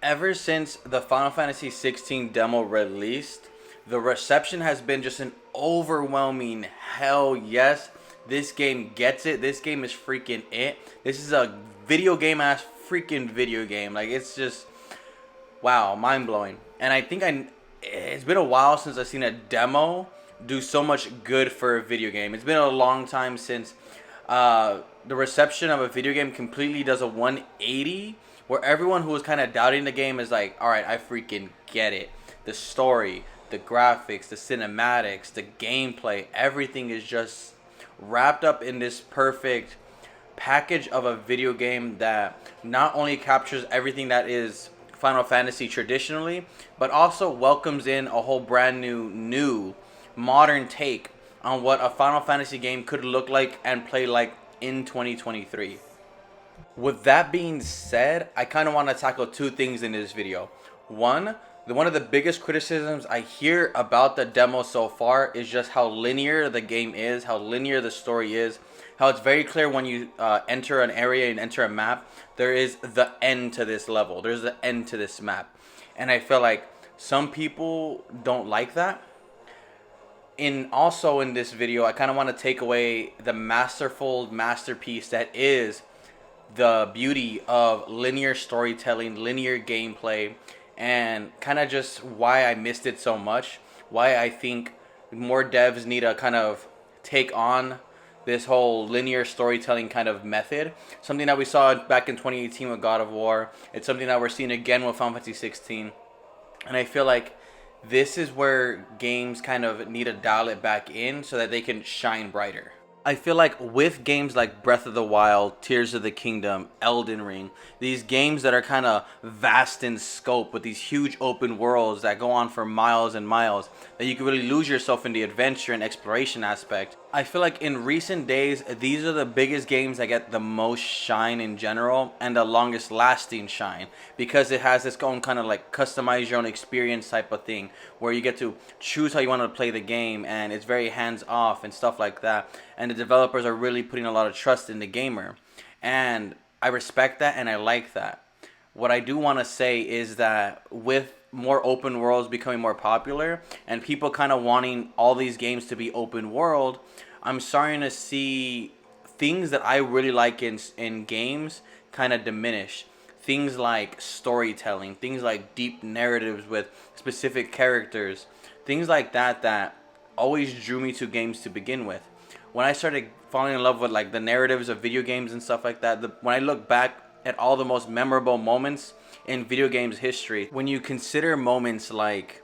Ever since the Final Fantasy 16 demo released, the reception has been just an overwhelming hell yes. This game gets it. This game is freaking it. This is a video game ass freaking video game. Like, it's just wow, mind blowing. And I think it's been a while since I've seen a demo do so much good for a video game. It's been a long time since the reception of a video game completely does a 180, where everyone who was kind of doubting the game is like, all right, I freaking get it. The story, the graphics, the cinematics, the gameplay, everything is just wrapped up in this perfect package of a video game that not only captures everything that is Final Fantasy traditionally, but also welcomes in a whole brand new modern take on what a Final Fantasy game could look like and play like in 2023. With that being said, I kind of want to tackle two things in this video. One of the biggest criticisms I hear about the demo so far is just how linear the game is, how linear the story is, how it's very clear when you enter an area and enter a map, there is the end to this level, there's the end to this map. And I feel like some people don't like that. In this video, I kind of want to take away the masterful masterpiece that is the beauty of linear storytelling, linear gameplay, and kind of just why I missed it so much, why I think more devs need to kind of take on this whole linear storytelling kind of method. Something that we saw back in 2018 with God of War. It's something that we're seeing again with Final Fantasy 16. And I feel like this is where games kind of need to dial it back in so that they can shine brighter. I feel like with games like Breath of the Wild, Tears of the Kingdom, Elden Ring, these games that are kind of vast in scope with these huge open worlds that go on for miles and miles, that you can really lose yourself in the adventure and exploration aspect. I feel like in recent days, these are the biggest games that get the most shine in general and the longest lasting shine, because it has this own kind of like customize your own experience type of thing where you get to choose how you want to play the game, and it's very hands off and stuff like that. And the developers are really putting a lot of trust in the gamer. And I respect that and I like that. What I do want to say is that with more open worlds becoming more popular and people kind of wanting all these games to be open world, I'm starting to see things that I really like in games kind of diminish. Things like storytelling, things like deep narratives with specific characters, things like that always drew me to games to begin with. When I started falling in love with like the narratives of video games and stuff like that, when I look back at all the most memorable moments in video games history, when you consider moments like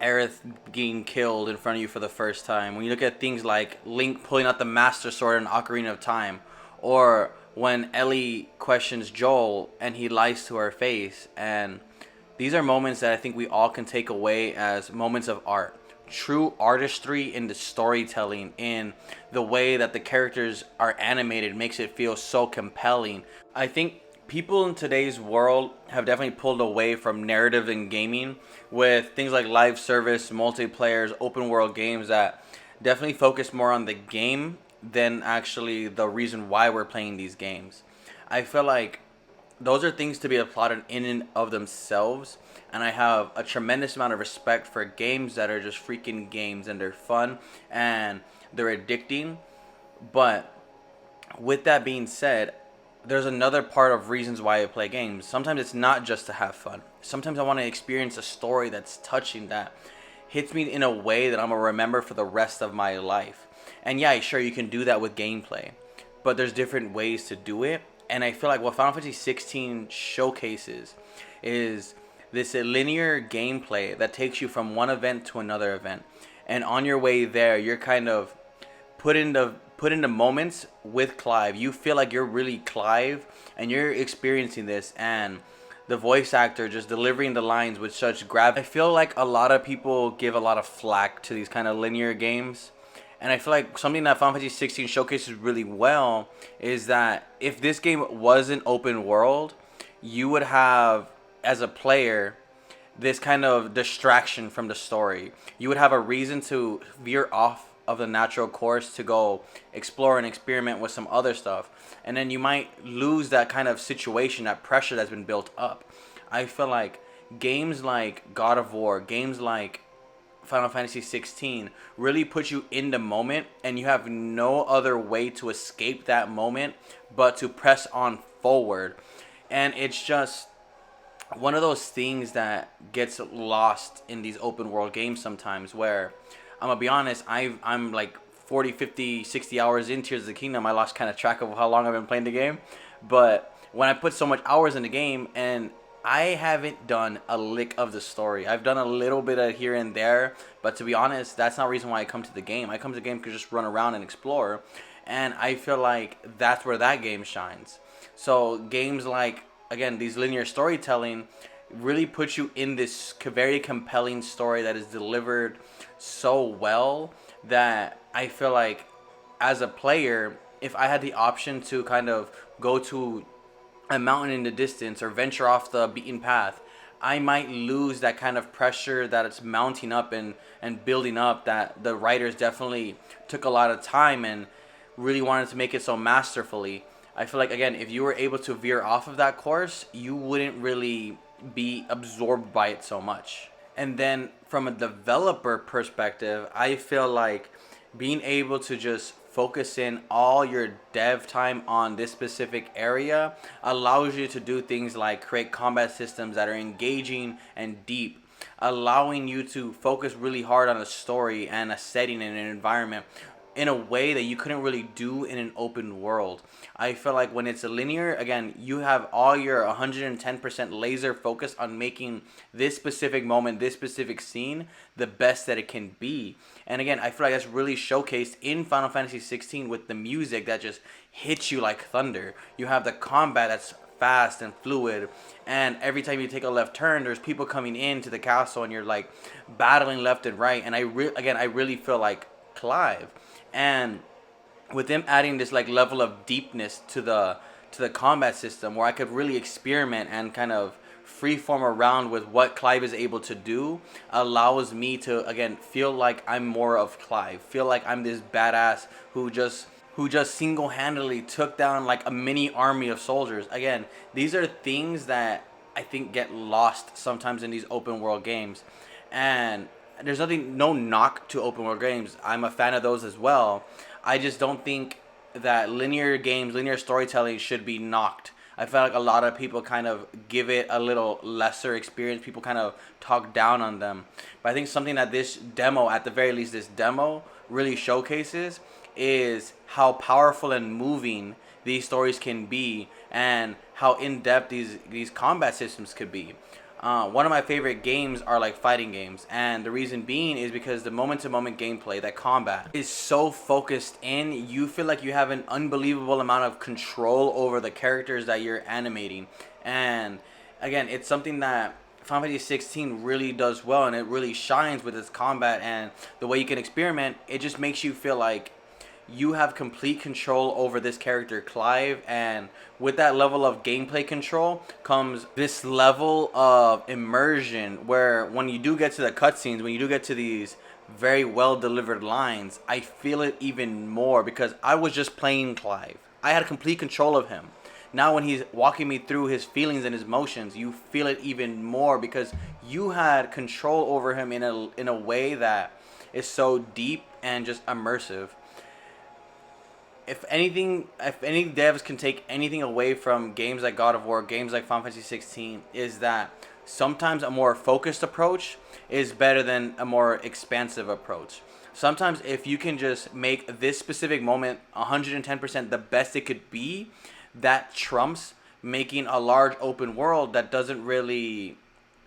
Aerith being killed in front of you for the first time, when you look at things like Link pulling out the Master Sword in Ocarina of Time, or when Ellie questions Joel and he lies to her face, and these are moments that I think we all can take away as moments of art. True artistry in the storytelling, in the way that the characters are animated, makes it feel so compelling. I think people in today's world have definitely pulled away from narrative in gaming with things like live service, multiplayers, open world games that definitely focus more on the game than actually the reason why we're playing these games. I feel like those are things to be applauded in and of themselves, and I have a tremendous amount of respect for games that are just freaking games and they're fun and they're addicting. But with that being said, there's another part of reasons why I play games. Sometimes it's not just to have fun. Sometimes I want to experience a story that's touching, that hits me in a way that I'm going to remember for the rest of my life. And yeah, sure, you can do that with gameplay, but there's different ways to do it. And I feel like what Final Fantasy 16 showcases is this linear gameplay that takes you from one event to another event. And on your way there, you're kind of put into moments with Clive. You feel like you're really Clive and you're experiencing this, and the voice actor just delivering the lines with such gravity. I feel like a lot of people give a lot of flack to these kind of linear games. And I feel like something that Final Fantasy 16 showcases really well is that if this game was an open world, you would have, as a player, this kind of distraction from the story. You would have a reason to veer off of the natural course to go explore and experiment with some other stuff. And then you might lose that kind of situation, that pressure that's been built up. I feel like games like God of War, games like Final Fantasy 16 really put you in the moment, and you have no other way to escape that moment but to press on forward. And it's just one of those things that gets lost in these open world games sometimes, where I'm gonna be honest, I'm like 40, 50, 60 hours in Tears of the Kingdom. I lost kind of track of how long I've been playing the game, but when I put so much hours in the game, and I haven't done a lick of the story. I've done a little bit of here and there, but to be honest, that's not the reason why I come to the game. I come to the game to just run around and explore, and I feel like that's where that game shines. So games like, again, these linear storytelling really put you in this very compelling story that is delivered so well that I feel like as a player, if I had the option to kind of go to a mountain in the distance or venture off the beaten path, I might lose that kind of pressure that it's mounting up and building up, that the writers definitely took a lot of time and really wanted to make it so masterfully. I feel like, again, if you were able to veer off of that course, you wouldn't really be absorbed by it so much. And then from a developer perspective, I feel like being able to just focus in all your dev time on this specific area allows you to do things like create combat systems that are engaging and deep, allowing you to focus really hard on a story and a setting and an environment in a way that you couldn't really do in an open world. I feel like when it's a linear, again, you have all your 110% laser focus on making this specific moment, this specific scene, the best that it can be. And again, I feel like that's really showcased in Final Fantasy 16 with the music that just hits you like thunder. You have the combat that's fast and fluid, and every time you take a left turn, there's people coming into the castle, and you're like battling left and right. And I really feel like Clive. And with them adding this like level of deepness to the combat system, where I could really experiment and kind of freeform around with what Clive is able to do, allows me to again feel like I'm more of Clive, feel like I'm this badass who just single-handedly took down like a mini army of soldiers. Again, these are things that I think get lost sometimes in these open world games. And there's no knock to open world games. I'm a fan of those as well. I just don't think that linear games, linear storytelling should be knocked. I feel like a lot of people kind of give it a little lesser experience. People kind of talk down on them. But I think something that this demo, at the very least this demo, really showcases is how powerful and moving these stories can be, and how in-depth these combat systems could be. One of my favorite games are like fighting games, and the reason being is because the moment-to-moment gameplay, that combat, is so focused in. You feel like you have an unbelievable amount of control over the characters that you're animating. And again, it's something that Final Fantasy 16 really does well, and it really shines with its combat and the way you can experiment. It just makes you feel like you have complete control over this character Clive, and with that level of gameplay control comes this level of immersion, where when you do get to the cutscenes, when you do get to these very well delivered lines, I feel it even more because I was just playing Clive. I had complete control of him. Now when he's walking me through his feelings and his emotions, you feel it even more because you had control over him in a way that is so deep and just immersive. If any devs can take anything away from games like God of War, games like Final Fantasy 16, is that sometimes a more focused approach is better than a more expansive approach. Sometimes if you can just make this specific moment 110% the best it could be, that trumps making a large open world that doesn't really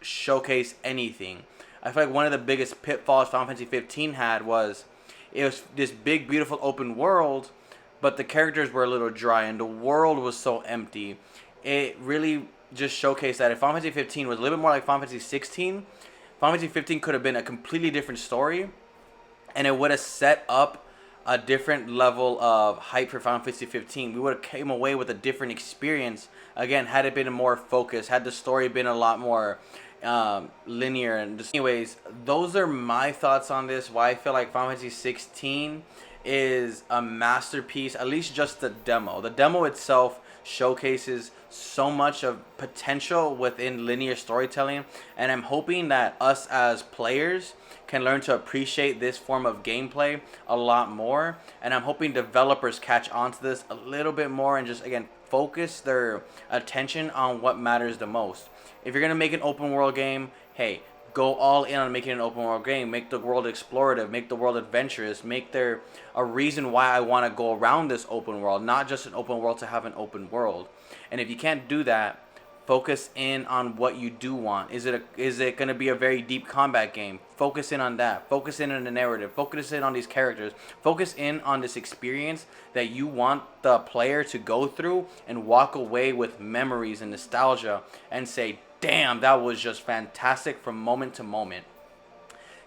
showcase anything. I feel like one of the biggest pitfalls Final Fantasy 15 had was it was this big, beautiful open world, but the characters were a little dry and the world was so empty. It really just showcased that if Final Fantasy 15 was a little bit more like Final Fantasy 16, Final Fantasy 15 could have been a completely different story, and it would have set up a different level of hype for Final Fantasy 15. We would have came away with a different experience. Again, had it been more focused, had the story been a lot more linear. And just, anyways, those are my thoughts on this. Why I feel like Final Fantasy 16 is a masterpiece, at least just the demo. The demo itself showcases so much of potential within linear storytelling, and I'm hoping that us as players can learn to appreciate this form of gameplay a lot more, and I'm hoping developers catch on to this a little bit more and just again focus their attention on what matters the most. If you're gonna make an open world game, hey, go all in on making an open world game. Make the world explorative, make the world adventurous, make there a reason why I want to go around this open world, not just an open world to have an open world. And if you can't do that, focus in on what you do want. Is it going to be a very deep combat game? Focus in on that. Focus in on the narrative. Focus in on these characters. Focus in on this experience that you want the player to go through and walk away with memories and nostalgia and say, damn, that was just fantastic from moment to moment.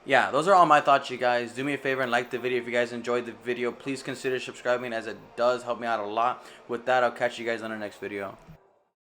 Yeah, those are all my thoughts, you guys. Do me a favor and like the video if you guys enjoyed the video. Please consider subscribing, as it does help me out a lot. With that, I'll catch you guys on the next video.